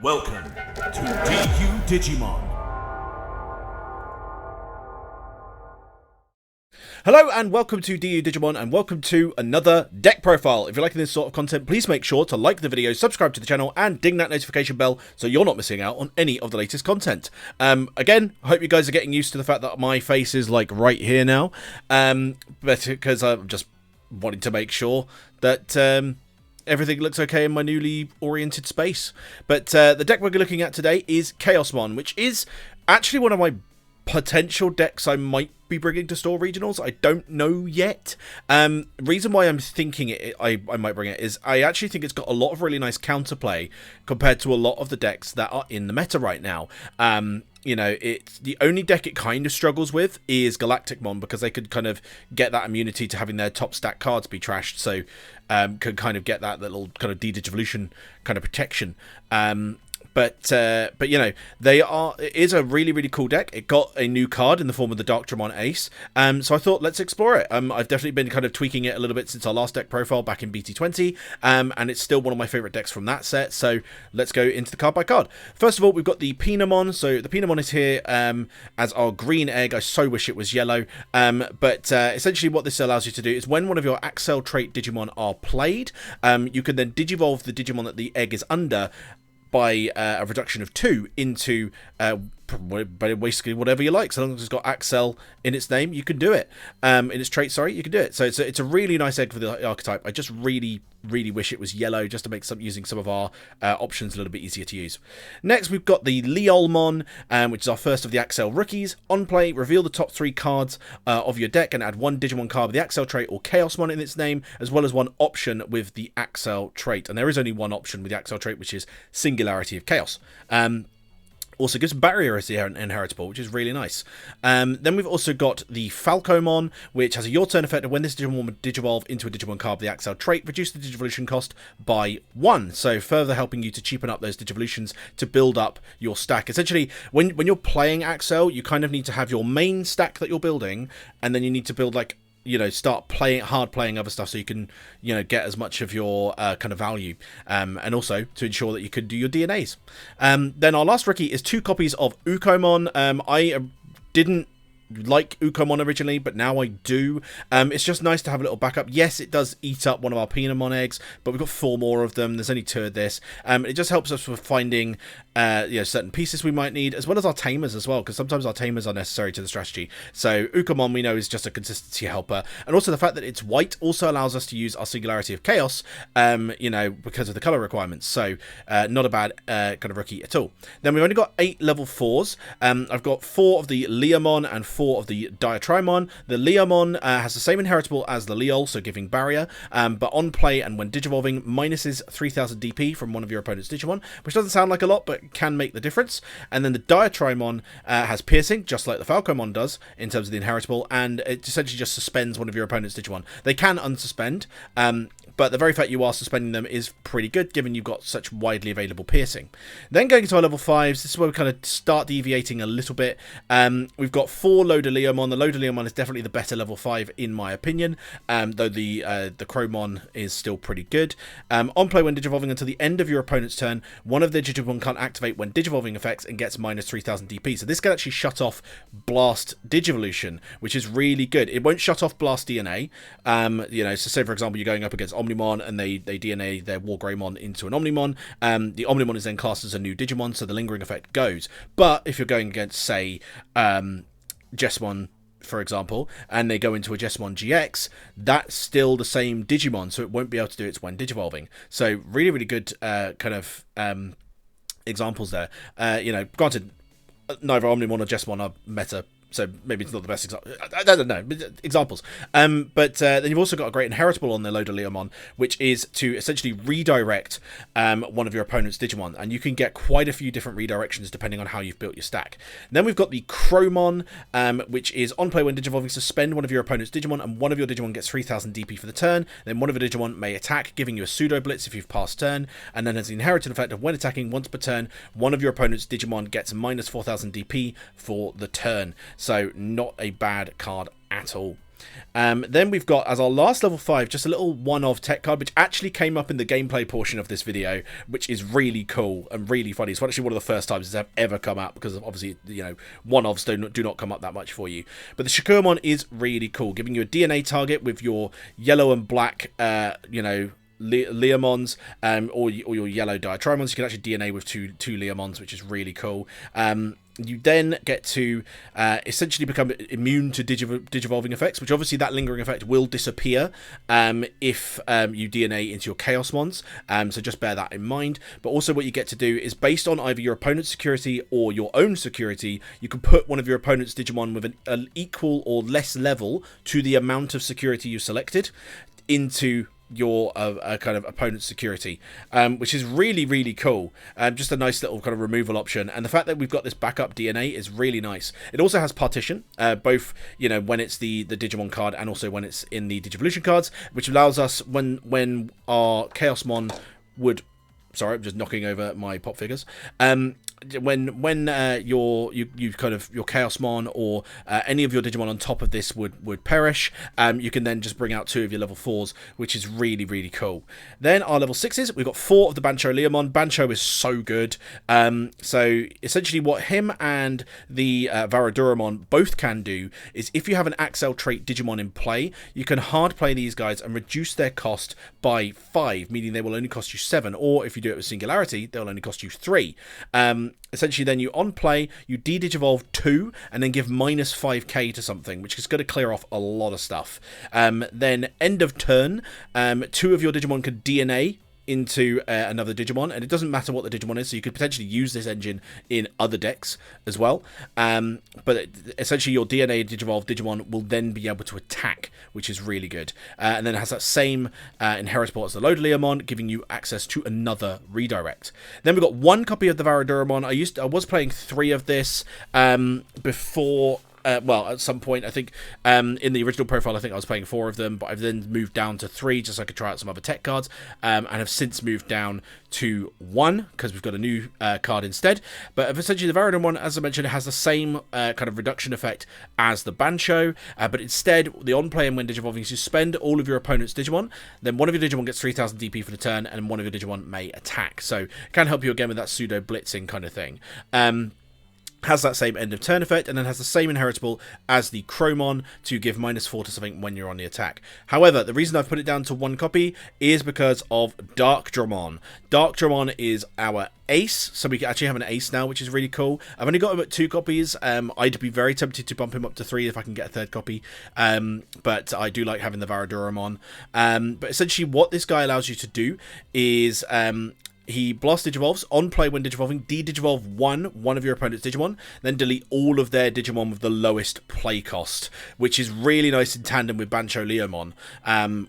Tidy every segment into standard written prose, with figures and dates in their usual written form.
Welcome to DU Digimon. Hello and welcome to DU Digimon and welcome to another deck profile. If you're liking this sort of content, please make sure to like the video, subscribe to the channel and ding that notification bell so you're not missing out on any of the latest content. Again, I hope you guys are getting used to the fact that my face is like right here now, but because I'm just wanting to make sure that everything looks okay in my newly oriented space. But the deck we're looking at today is Chaosmon, which is actually one of my potential decks I might be bringing to store regionals. I don't know yet. Reason why I'm thinking I might bring it is I actually think it's got a lot of really nice counterplay compared to a lot of the decks that are in the meta right now. You know, it's the only deck it kind of struggles with is Galacticmon, because they could kind of get that immunity to having their top stack cards be trashed, so could kind of get that little kind of de-digivolution kind of protection. But you know, it is a really cool deck. It got a new card in the form of the Darkdramon Ace, so I thought let's explore it. I've definitely been kind of tweaking it a little bit since our last deck profile back in BT20, and it's still one of my favorite decks from that set, so let's go into the card by card. First of all, we've got the Pinamon. So the Pinamon is here as our green egg. I so wish it was yellow, but essentially what this allows you to do is when one of your Accel trait Digimon are played, you can then digivolve the Digimon that the egg is under by a reduction of 2 into basically whatever you like. So long as it's got Accel in its name, you can do it. In its trait, sorry, you can do it. So it's a really nice egg for the archetype. I just really wish it was yellow, just to make using some of our options a little bit easier to use. Next, we've got the Liollmon, which is our first of the Accel rookies. On play, reveal the top 3 cards of your deck and add 1 Digimon card with the Accel trait or Chaosmon in its name, as well as 1 option with the Accel trait. And there is only 1 option with the Accel trait, which is Singularity of Chaos. Also gives barrier as the inheritable, which is really nice. Then we've also got the Falcomon, which has a your turn effect, and when this Digimon would digivolve into a Digimon card with the Accel trait, reduce the digivolution cost by 1. So further helping you to cheapen up those digivolutions to build up your stack. Essentially, when you're playing Accel, you kind of need to have your main stack that you're building, and then you need to build like, you know, start hard playing other stuff so you can, you know, get as much of your kind of value, and also to ensure that you can do your DNAs. Then our last rookie is 2 copies of Ukkomon. I didn't like Ukkomon originally, but now I do. It's just nice to have a little backup. Yes, it does eat up one of our Pinamon eggs, but we've got 4 more of them. There's only 2 of this. It just helps us with finding you know, certain pieces we might need, as well as our Tamers as well, because sometimes our Tamers are necessary to the strategy. So Ukkomon, we know, is just a consistency helper, and also the fact that it's white also allows us to use our Singularity of Chaos, you know, because of the color requirements. So not a bad kind of rookie at all. Then we've only got 8 level 4s. I've got 4 of the Liamon and 4 of the Diatrymon. The Liamon has the same inheritable as the Lioll, so giving barrier, but on play and when digivolving, minuses 3000 DP from one of your opponent's Digimon, which doesn't sound like a lot, but can make the difference. And then the Diatrymon has piercing, just like the Falcomon does in terms of the inheritable, and it essentially just suspends one of your opponent's Digimon. They can unsuspend, but the very fact you are suspending them is pretty good, given you've got such widely available piercing. Then going into our level 5s, this is where we kind of start deviating a little bit. We've got 4 LoaderLeomon. The LoaderLeomon is definitely the better level 5 in my opinion, though the Crowmon is still pretty good. On play when digivolving until the end of your opponent's turn, one of their Digimon can't activate when digivolving effects and gets minus 3000 DP. So this can actually shut off Blast Digivolution, which is really good. It won't shut off Blast DNA. You know, so say for example you're going up against Omnimon and they DNA their Wargreymon into an Omnimon. The Omnimon is then classed as a new Digimon, so the lingering effect goes. But if you're going against, say, Jesmon, for example, and they go into a Jesmon GX, that's still the same Digimon, so it won't be able to do it when digivolving. So really good kind of examples there. You know, granted, neither Omnimon or Jesmon are meta, so maybe it's not the best example. I don't know, examples. But then you've also got a great inheritable on the LoaderLeomon, which is to essentially redirect one of your opponent's Digimon, and you can get quite a few different redirections depending on how you've built your stack. Then we've got the Crowmon, which is on play when digivolving, suspend one of your opponent's Digimon, and one of your Digimon gets 3000 DP for the turn. Then one of your Digimon may attack, giving you a pseudo blitz if you've passed turn, and then has the inherited effect of when attacking once per turn, one of your opponent's Digimon gets minus 4000 DP for the turn. So not a bad card at all. Then we've got, as our last level 5, just a little one-of tech card, which actually came up in the gameplay portion of this video, which is really cool and really funny. It's actually one of the first times it's ever come up, because obviously, you know, one-ofs do not come up that much for you. But the Shakkoumon is really cool, giving you a DNA target with your yellow and black, you know, Liamons, or your yellow Diatrymons. You can actually DNA with two Liamons, which is really cool. You then get to essentially become immune to digivolving effects, which obviously that lingering effect will disappear if you DNA into your Chaosmons, so just bear that in mind. But also what you get to do is, based on either your opponent's security or your own security, you can put one of your opponent's Digimon with an equal or less level to the amount of security you selected into your kind of opponent's security, which is really cool. Just a nice little kind of removal option, and the fact that we've got this backup DNA is really nice. It also has partition, both, you know, when it's the Digimon card and also when it's in the Digivolution cards, which allows us, when our Chaosmon would, sorry, I'm just knocking over my pop figures. When your Chaosmon or any of your Digimon on top of this would perish, you can then just bring out 2 of your level 4s, which is really cool. Then our level 6s, we've got 4 of the BanchoLeomon. Bancho is so good. So essentially what him and the Varodurumon both can do is, if you have an Accel trait Digimon in play, you can hard play these guys and reduce their cost by 5, meaning they will only cost you 7, or if you do it with Singularity, they'll only cost you 3. Essentially then you on play, you de-digivolve 2 and then give minus 5k to something, which is going to clear off a lot of stuff. Then end of turn, 2 of your Digimon can DNA into another Digimon, and it doesn't matter what the Digimon is, so you could potentially use this engine in other decks as well. But essentially your DNA Digivolve Digimon will then be able to attack, which is really good. And then it has that same inheritable as the LoaderLeomon, giving you access to another redirect. Then we've got 1 copy of the Varodurumon. I was playing 3 of this before. Well, at some point, I think in the original profile, I think I was playing 4 of them, but I've then moved down to 3 just so I could try out some other tech cards, and have since moved down to 1 because we've got a new card instead. But essentially, the Varodurumon, as I mentioned, has the same kind of reduction effect as the Bancho, but instead, the on-play and when Digivolving is you spend all of your opponent's Digimon, then one of your Digimon gets 3000 DP for the turn, and one of your Digimon may attack. So, it can help you again with that pseudo blitzing kind of thing. Has that same end of turn effect, and then has the same inheritable as the Crowmon to give -4 to something when you're on the attack. However, the reason I've put it down to 1 copy is because of Darkdramon. Darkdramon is our ace, so we actually have an ace now, which is really cool. I've only got him at 2 copies. I'd be very tempted to bump him up to 3 if I can get a 3rd copy, but I do like having the Varodurumon. But essentially what this guy allows you to do is he blast Digivolves, on play when Digivolving, de-Digivolve one of your opponent's Digimon, then delete all of their Digimon with the lowest play cost, which is really nice in tandem with BanchoLeomon,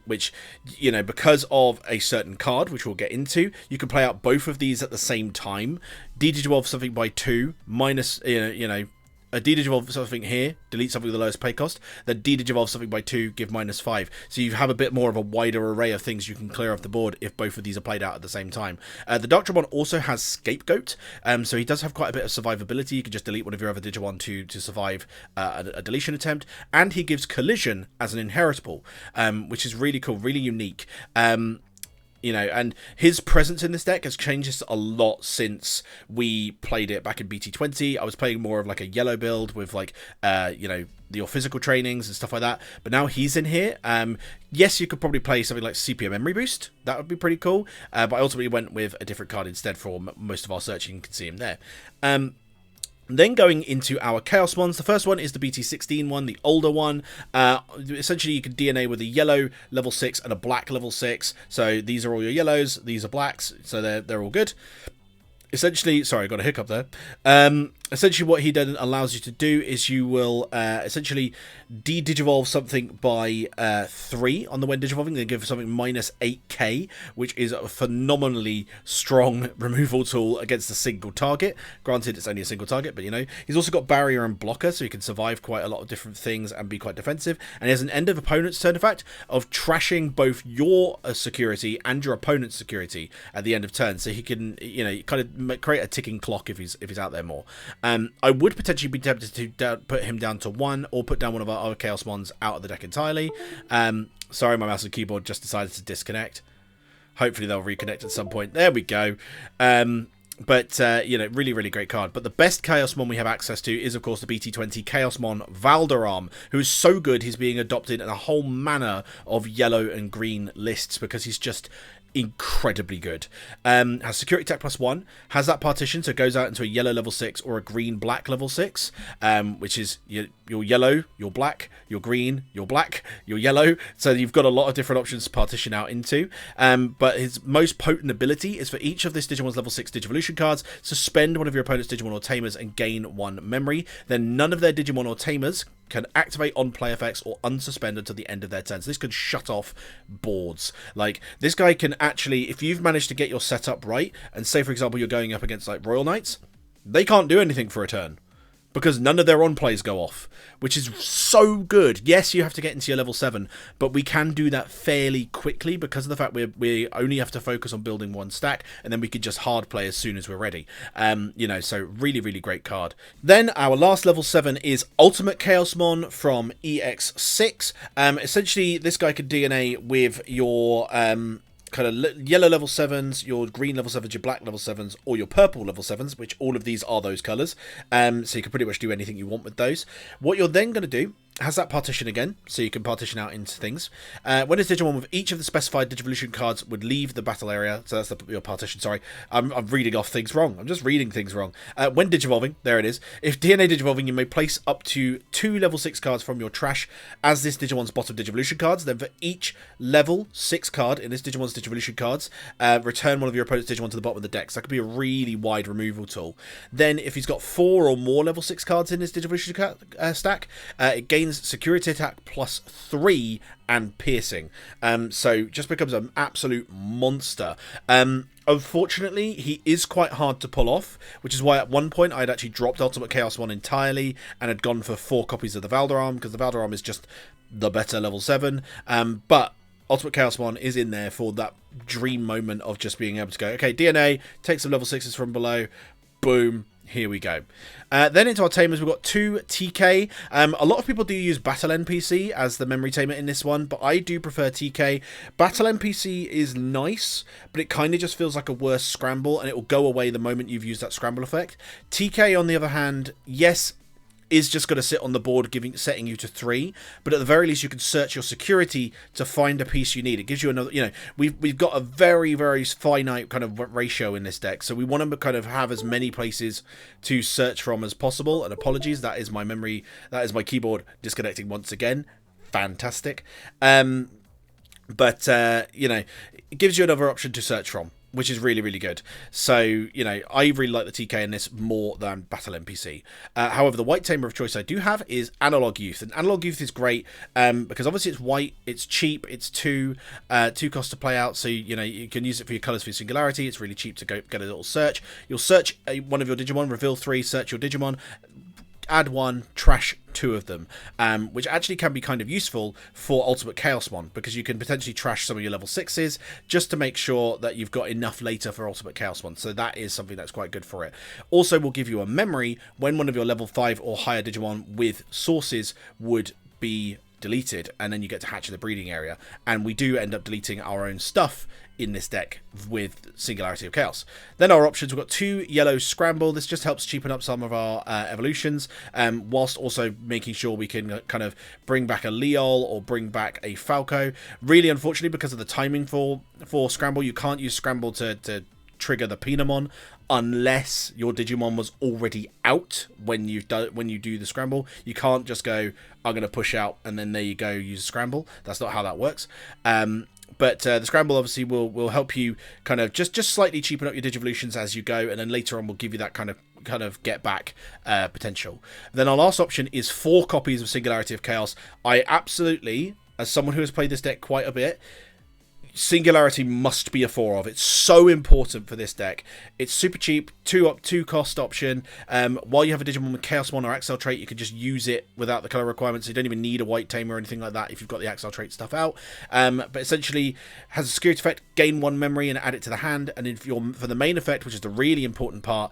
which, you know, because of a certain card, which we'll get into, you can play out both of these at the same time, de-Digivolve something by 2, minus, you know, a de-digivolve something here, delete something with the lowest play cost, then de-digivolve something by 2, give -5. So you have a bit more of a wider array of things you can clear off the board if both of these are played out at the same time. The Darkdramon also has Scapegoat, so he does have quite a bit of survivability. You can just delete one of your other Digimon to survive a deletion attempt, and he gives Collision as an inheritable, which is really cool, really unique. You know, and his presence in this deck has changed a lot since we played it back in BT20. I was playing more of like a yellow build with like, you know, your physical trainings and stuff like that. But now he's in here. Yes, you could probably play something like CPO Memory Boost. That would be pretty cool. But I ultimately went with a different card instead for most of our searching. You can see him there. Then going into our Chaosmons, the first one is the BT16 one, the older one. Essentially, you can DNA with a yellow level 6 and a black level 6. So these are all your yellows, these are blacks, so they're all good. Essentially, sorry, I got a hiccup there. Essentially, what he then allows you to do is you will essentially de-digivolve something by 3 on the when digivolving, then give something -8k, which is a phenomenally strong removal tool against a single target. Granted, it's only a single target, but you know, he's also got barrier and blocker, so he can survive quite a lot of different things and be quite defensive. And he has an end of opponent's turn effect of trashing both your security and your opponent's security at the end of turn, so he can, you know, kind of create a ticking clock if he's out there more. I would potentially be tempted to put him down to 1 or put down one of our other Chaosmons out of the deck entirely. Sorry, my mouse and keyboard just decided to disconnect. Hopefully they'll reconnect at some point. There we go. But, you know, really, really great card. But the best Chaosmon we have access to is, of course, the BT20 Valdur, who is so good he's being adopted in a whole manner of yellow and green lists because he's just incredibly good. Has security tech +1, has that partition, so it goes out into a yellow level 6 or a green black level 6, which is your yellow, your black, your green, your black, your yellow. So you've got a lot of different options to partition out into. But his most potent ability is for each of this Digimon's level 6 Digivolution cards, suspend one of your opponent's Digimon or Tamers and gain 1 memory. Then none of their Digimon or Tamers can activate on play effects or unsuspend until the end of their turn. So this can shut off boards. Like, this guy can actually, if you've managed to get your setup right, and say, for example, you're going up against, like, Royal Knights, they can't do anything for a turn because none of their on-plays go off, which is so good. Yes, you have to get into your level 7, but we can do that fairly quickly because of the fact we only have to focus on building 1 stack, and then we could just hard play as soon as we're ready. You know, so really, really great card. Then our last level 7 is UltimateChaosmon from EX6. Essentially, this guy could DNA with your kind of yellow level 7s, your green level 7s, your black level 7s, or your purple level 7s, which all of these are those colours. So you can pretty much do anything you want with those. What you're then going to do has that partition again, so you can partition out into things. When it's Digimon with each of the specified Digivolution cards would leave the battle area, so that's your partition, sorry. I'm reading off things wrong. I'm just reading things wrong. When Digivolving, there it is. If DNA Digivolving, you may place up to 2 level 6 cards from your trash as this Digimon's bottom Digivolution cards. Then for each level 6 card in this Digimon's Digivolution cards, return one of your opponent's Digimon to the bottom of the deck. So that could be a really wide removal tool. Then if he's got 4 or more level 6 cards in his Digivolution stack, it gains security attack +3 and piercing, so just becomes an absolute monster. Unfortunately, he is quite hard to pull off, which is why at one point I'd actually dropped UltimateChaosmon entirely and had gone for 4 copies of the Valdur, because the Valdur is just the better level 7. But UltimateChaosmon is in there for that dream moment of just being able to go, okay, DNA, take some level 6s from below, boom, here we go. Then into our Tamers, we've got 2 TK. A lot of people do use Battle NPC as the memory tamer in this one, but I do prefer TK. Battle NPC is nice, but it kind of just feels like a worse Scramble, and it will go away the moment you've used that Scramble effect. TK, on the other hand, yes, is just going to sit on the board, setting you to 3, but at the very least you can search your security to find a piece you need. It gives you another, you know, we've got a very, very finite kind of ratio in this deck, so we want to kind of have as many places to search from as possible. And apologies, that is my memory, that is my keyboard disconnecting once again. Fantastic. But you know, it gives you another option to search from, which is really, really good. So, you know, I really like the TK in this more than Battle NPC. However, the white tamer of choice I do have is AnalogYouth. And AnalogYouth is great because obviously it's white, it's cheap, it's 2 cost to play out. So, you know, you can use it for your colours for your Singularity. It's really cheap to go get a little search. You'll search one of your Digimon, reveal 3, search your Digimon, add 1, trash 2 of them, which actually can be kind of useful for UltimateChaosmon, because you can potentially trash some of your level 6s just to make sure that you've got enough later for UltimateChaosmon. So that is something that's quite good for it. Also will give you a memory when one of your level 5 or higher Digimon with sources would be deleted, and then you get to hatch in the breeding area. And we do end up deleting our own stuff in this deck with Singularity of Chaos. Then our options, we've got 2 yellow Scramble. This just helps cheapen up some of our evolutions, whilst also making sure we can kind of bring back a Lioll or bring back a Falco. Really, unfortunately, because of the timing for Scramble, you can't use Scramble to trigger the Pinamon unless your Digimon was already out when you do the Scramble. You can't just go, I'm going to push out, and then there you go, use Scramble. That's not how that works. But the Scramble obviously will help you kind of just slightly cheapen up your Digivolutions as you go, and then later on will give you that kind of get back potential. Then our last option is 4 copies of Singularity of Chaos. I absolutely, as someone who has played this deck quite a bit, Singularity must be a 4 of. It's so important for this deck. It's super cheap, 2 cost option. While you have a Digimon with Chaosmon or Accel trait, you can just use it without the color requirements. So you don't even need a white tamer or anything like that if you've got the Accel trait stuff out. But essentially has a security effect, gain 1 memory and add it to the hand. And if you're for the main effect, which is the really important part,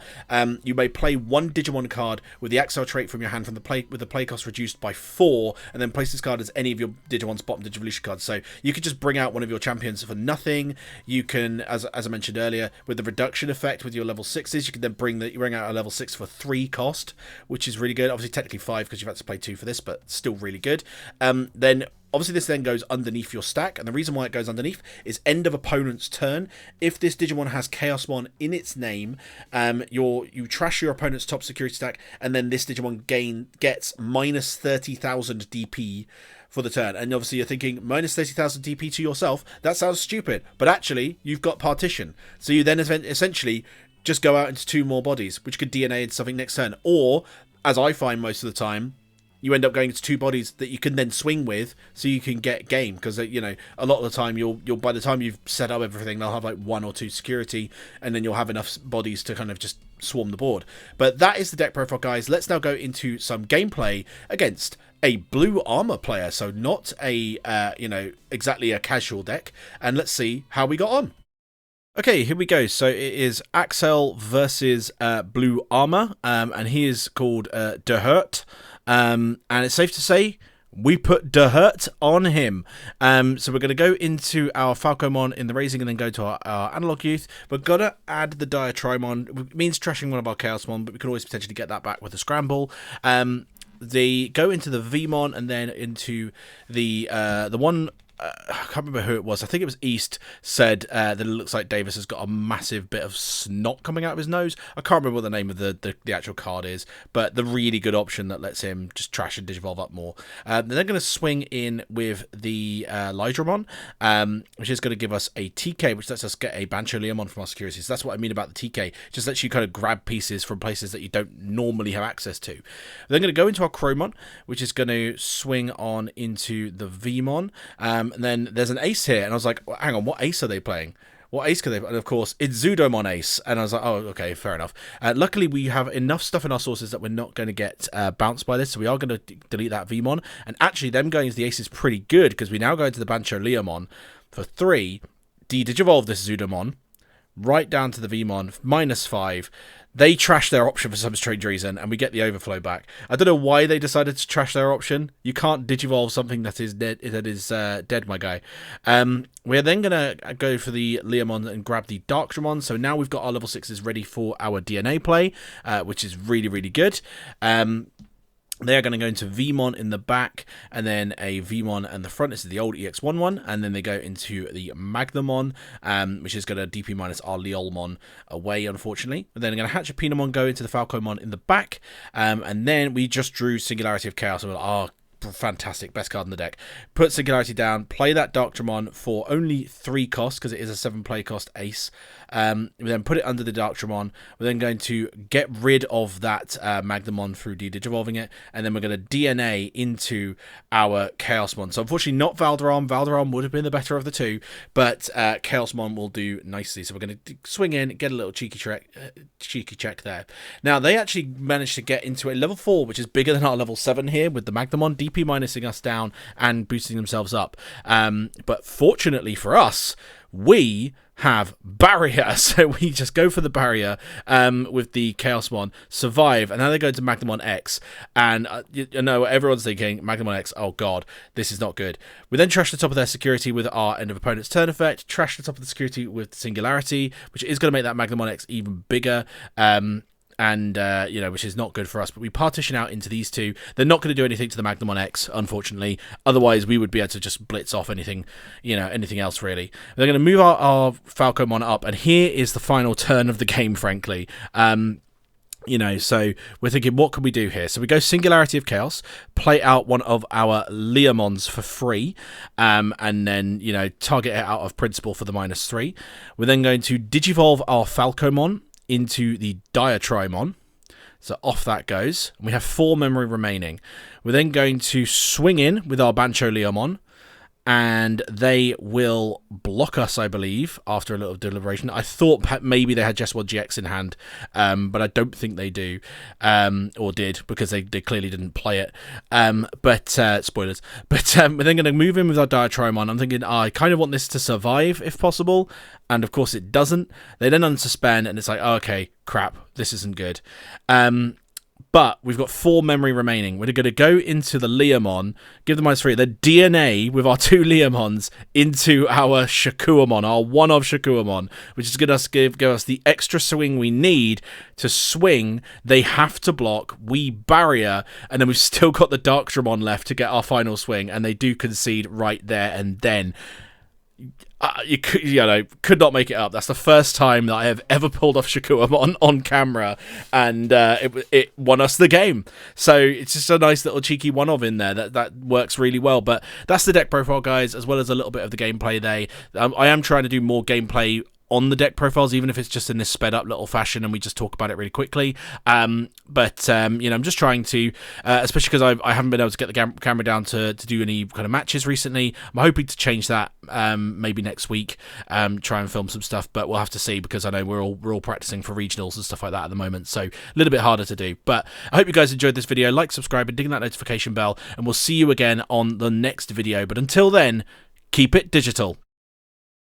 you may play 1 Digimon card with the Accel trait from your hand from the play with the play cost reduced by 4, and then place this card as any of your Digimon's bottom Digivolution cards. So you could just bring out one of your champions for nothing. You can, as I mentioned earlier, with the reduction effect with your level 6s, you can then bring out a level 6 for 3 cost, which is really good. Obviously technically 5 because you've had to play 2 for this, but still really good. Then obviously this then goes underneath your stack, and the reason why it goes underneath is end of opponent's turn. If this Digimon has Chaosmon in its name, you trash your opponent's top security stack, and then this Digimon gets minus 30,000 DP for the turn. And obviously you're thinking, minus 30,000 DP to yourself, that sounds stupid. But actually, you've got partition. So you then essentially just go out into 2 more bodies, which could DNA into something next turn. Or, as I find most of the time, you end up going to 2 bodies that you can then swing with, so you can get game. Because, you know, a lot of the time, you'll by the time you've set up everything, they'll have like 1 or 2 security, and then you'll have enough bodies to kind of just swarm the board. But that is the deck profile, guys. Let's now go into some gameplay against a blue armor player, so not a exactly a casual deck, and let's see how we got on. Okay, here we go. So it is Accel versus blue armor, and he is called DeHurt, and it's safe to say we put DeHurt on him. So we're going to go into our Falcomon in the raising and then go to our AnalogYouth. We're going to add the Diatrymon. It means trashing one of our Chaosmon, but we could always potentially get that back with a Scramble. They go into the Vmon and then into the one. I can't remember who it was. I think it was East said that it looks like Davis has got a massive bit of snot coming out of his nose. I can't remember what the name of the actual card is, but the really good option that lets him just trash and Digivolve up more. They're going to swing in with the Liollmon, which is going to give us a TK, which lets us get a BanchoLeomon from our security. So that's what I mean about the TK. Just lets you kind of grab pieces from places that you don't normally have access to. They're going to go into our Crowmon, which is going to swing on into the Vmon. And then there's an ace here, and I was like, well, hang on, what ace are they playing? What ace could they? And of course, it's Zudomon ace, and I was like, oh, okay, fair enough. Luckily, we have enough stuff in our sources that we're not going to get bounced by this, so we are going to delete that Vmon. And actually, them going to the ace is pretty good, because we now go into the BanchoLeomon for 3, de-digivolve this Zudomon, right down to the Vmon, -5. They trash their option for some strange reason, and we get the overflow back. I don't know why they decided to trash their option. You can't digivolve something that is dead, dead, my guy. We're then going to go for the Liamon and grab the Darkdramon. So now we've got our level 6s ready for our DNA play, which is really, really good. They are going to go into Vmon in the back, and then a Vmon in the front. This is the old EX1 one, and then they go into the Magnamon, which is going to DP minus our Liollmon away, unfortunately. And then I'm going to hatch a Pinamon, go into the Falcomon in the back, and then we just drew Singularity of Chaos, and we're like, fantastic, best card in the deck. Put Singularity down, play that Darkdramon for only 3 costs, because it is a 7 play cost ace. We then put it under the Darkdramon. We're then going to get rid of that Magnamon through de-digivolving it, and then we're going to DNA into our Chaosmon. So unfortunately not Valdurum. Valdurum would have been the better of the 2, but Chaosmon will do nicely. So we're going to swing in, get a little cheeky check there. Now they actually managed to get into a level 4, which is bigger than our level 7 here, with the Magnamon DP minusing us down and boosting themselves up. But fortunately for us, we have barrier, so we just go for the barrier with the Chaosmon, survive, and now they go to Magnamon X, and you know everyone's thinking Magnamon X, oh god, this is not good. We then trash the top of their security with our end of opponent's turn effect, trash the top of the security with Singularity, which is going to make that Magnamon X even bigger, which is not good for us. But we partition out into these 2. They're not going to do anything to the Magnamon X, unfortunately. Otherwise, we would be able to just blitz off anything else, really. They're going to move our Falcomon up, and here is the final turn of the game, frankly. So we're thinking, what can we do here? So we go Singularity of Chaos, play out one of our Liamons for free, and then, target it out of principle for the -3. We're then going to Digivolve our Falcomon into the Diatrymon. So off that goes. We have 4 memory remaining. We're then going to swing in with our BanchoLeomon, and they will block us, I believe, after a little deliberation. I thought maybe they had just one GX in hand, but I don't think they do, or did, because they clearly didn't play it. But spoilers. But we're then going to move in with our Diatrymon. I'm thinking, I kind of want this to survive if possible, and of course it doesn't. They then unsuspend, and it's like, oh, okay, crap, this isn't good. But we've got 4 memory remaining. We're going to go into the Liamon, give them -3, the DNA with our 2 Liamons into our Shakkoumon, our one of Shakkoumon, which is going to give us the extra swing we need to swing. They have to block, we barrier, and then we've still got the Darkdramon left to get our final swing, and they do concede right there and then. You could not make it up. That's the first time that I have ever pulled off Shakkoumon on camera, and it won us the game. So it's just a nice little cheeky one-of in there that works really well. But that's the deck profile, guys, as well as a little bit of the gameplay there. I am trying to do more gameplay on the deck profiles, even if it's just in this sped up little fashion and we just talk about it really quickly. But I'm just trying to, especially because I haven't been able to get the camera down to do any kind of matches recently. I'm hoping to change that maybe next week, try and film some stuff, but we'll have to see, because I know we're all practicing for regionals and stuff like that at the moment, so a little bit harder to do. But I hope you guys enjoyed this video. Like, subscribe, and ding that notification bell, and we'll see you again on the next video. But until then, keep it digital.